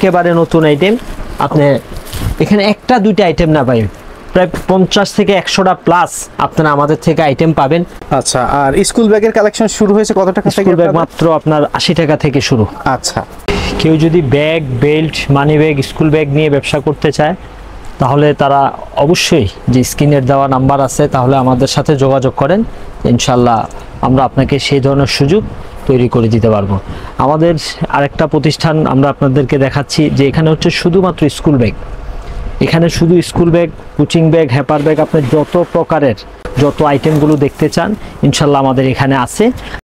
একেবারে নতুন আইটেম। আপনি এখানে একটা দুইটা আইটেম না ভাই, প্রায় 50 থেকে 100টা প্লাস আপনারা আমাদের থেকে আইটেম পাবেন। আচ্ছা, আর স্কুল ব্যাগের কালেকশন শুরু হয়েছে কত টাকা থেকে? স্কুল ব্যাগ মাত্র আপনার 80 টাকা থেকে শুরু। আচ্ছা, কেউ যদি bag, belt, money bag, school bag নিয়ে ব্যবসা করতে চায় তাহলে তারা অবশ্যই যে স্ক্রিনের দেওয়া নাম্বার আছে তাহলে আমাদের সাথে যোগাযোগ করেন, ইনশাল্লাহ আমরা আপনাকে সেই ধরনের সুযোগ তৈরি করে দিতে পারবো। আমাদের আরেকটা প্রতিষ্ঠান আমরা আপনাদেরকে দেখাচ্ছি যে এখানে হচ্ছে শুধুমাত্র স্কুল ব্যাগ। এখানে শুধু school bag, coaching bag, hamper bag, আপনি যত প্রকারের যত আইটেমগুলো দেখতে চান ইনশাল্লাহ আমাদের এখানে আছে।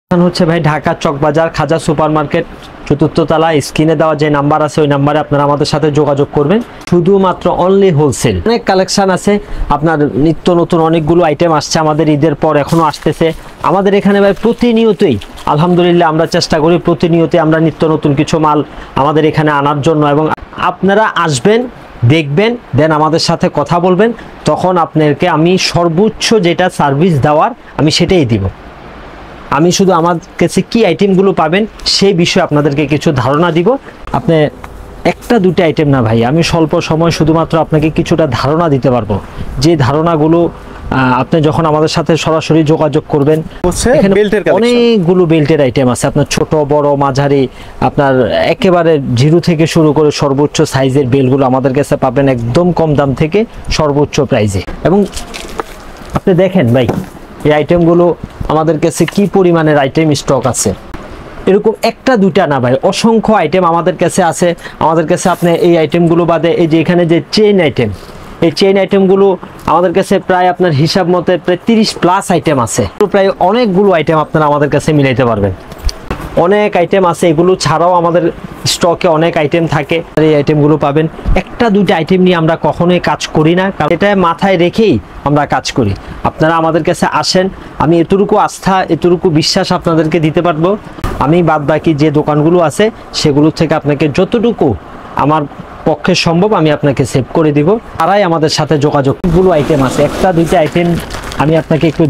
এখানে হচ্ছে ভাই ঢাকা চকবাজার খাজা সুপার মার্কেট 4th তলা। স্ক্রিনে দেওয়া যে নাম্বার আছে ওই নাম্বারে আপনারা আমাদের সাথে যোগাযোগ করবেন। শুধুমাত্র অনলি হোলসেল। অনেক কালেকশন আছে, আপনার নিত্য নতুন অনেকগুলো আইটেম আসছে আমাদের ঈদের পর, এখনো আসতেছে আমাদের এখানে ভাই। প্রতিনিয়তই আলহামদুলিল্লাহ আমরা চেষ্টা করি প্রতিনিয়তই আমরা নিত্য নতুন কিছু মাল আমাদের এখানে আনার জন্য, এবং আপনারা আসবেন, দেখবেন, দেন আমাদের সাথে কথা বলবেন, তখন আপনাদেরকে আমি সর্বোচ্চ যেটা সার্ভিস দেওয়ার আমি সেটাই দিব। আমি শুধু আমার কাছে কি আইটেমগুলো পাবেন সেই বিষয়ে আপনাদেরকে কিছু ধারণা দিব। আপনি একটা দুটো আইটেম না ভাই, আমি স্বল্প সময় শুধুমাত্র আপনাকে কিছুটা ধারণা দিতে পারবো, যে ধারণাগুলো আপনি যখন আমাদের সাথে সরাসরি যোগাযোগ করবেন। এখানে অনেকগুলো বেল্টের আইটেম আছে, আপনার ছোট বড় মাঝারি, আপনার একেবারে 0 থেকে শুরু করে সর্বোচ্চ সাইজের বেল্টগুলো আমাদের কাছে পাবেন একদম কম দাম থেকে সর্বোচ্চ প্রাইজে। এবং আপনি দেখেন ভাই এই আইটেমগুলো আমাদের কাছে কি পরিমাণের আইটেম স্টক আছে। এরকম একটা দুইটা না ভাই, অসংখ্য আইটেম আমাদের কাছে আছে। আমাদের কাছে আপনি এই আইটেমগুলো বাদে এই যে এখানে যে চেইন আইটেম, এই চেইন আইটেমগুলো আমাদের কাছে প্রায় আপনার হিসাব মতে প্রায় 30+ আইটেম আছে। প্রায় অনেকগুলো আইটেম আপনারা আমাদের কাছে মিলাইতে পারবেন। অনেক আইটেম আছে, এগুলো ছাড়াও আমাদের স্টকে অনেক আইটেম থাকে। এই আইটেমগুলো পাবেন। একটা দুইটা আইটেম নিয়ে আমরা কখনোই কাজ করি না, কারণ এটা মাথায় রেখেই আমরা কাজ করি। আপনারা আমাদের কাছে আসেন, আমি এতটুকু আস্থা এতটুকু বিশ্বাস আপনাদেরকে দিতে পারবো। আমি বাদ বাকি যে দোকানগুলো আছে সেগুলো থেকে আপনাকে যতটুকু আমার পক্ষে সম্ভব আমি আপনাকে সেভ করে দিব। তারাই আমাদের সাথে যোগাযোগগুলো আইটেম আছে। একটা দুইটা আইটেম আমি আপনাকে একটু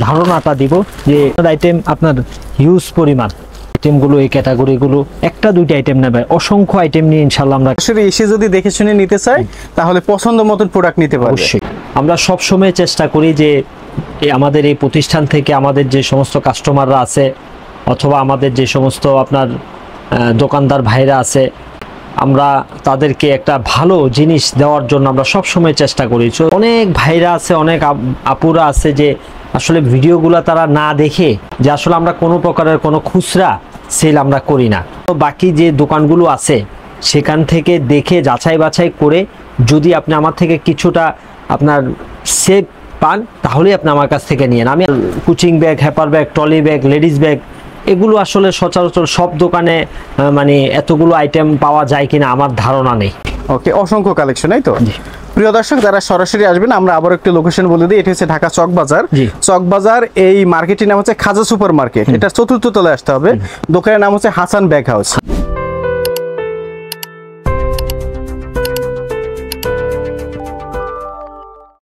ধারণাটা দিব যে আইটেম আপনার হিউজ পরিমাণ আইটেমগুলো, এই ক্যাটাগরিগুলো একটা দুইটা আইটেম নেবে, অসংখ্য আইটেম নিয়ে ইনশাল্লাহ আমরা এসে যদি দেখে শুনে নিতে চাই তাহলে পছন্দ মতন প্রোডাক্ট নিতে পারবে। অবশ্যই আমরা সবসময় চেষ্টা করি যে আমাদের এই প্রতিষ্ঠান থেকে আমাদের যে সমস্ত কাস্টমাররা আছে অথবা আমাদের যে সমস্ত আপনার দোকানদার ভাইরা আছে, আমরা তাদেরকে একটা ভালো জিনিস দেওয়ার জন্য আমরা সবসময় চেষ্টা করি। অনেক ভাইরা আছে, অনেক আপুরা আছে যে আসলে ভিডিওগুলো তারা না দেখে, যে আসলে আমরা কোনো প্রকারের কোনো খুচরা সেল আমরা করি না। তো বাকি যে দোকানগুলো আছে সেখান থেকে দেখে যাচাই বাছাই করে যদি আপনি আমার থেকে কিছুটা আপনার সেভ পান তাহলেই আপনি আমার কাছ থেকে নিয়েন। আমি coaching bag, hamper bag, trolley bag, ladies bag এগুলো আসলে সচরাচর সব দোকানে মানে এতগুলো আইটেম পাওয়া যায় কিনা আমার ধারণা নেই। ওকে, অসংখ্য কালেকশন, এই তো। প্রিয় দর্শক যারা সরাসরি আসবেন, আমরা আবার একটু লোকেশন বলে দিই। এটা হচ্ছে ঢাকা চকবাজার। চকবাজার এই মার্কেটের নাম হচ্ছে খাজা সুপার মার্কেট। এটা 4th তলায় আসতে হবে। দোকানের নাম হচ্ছে হাসান ব্যাগ হাউস।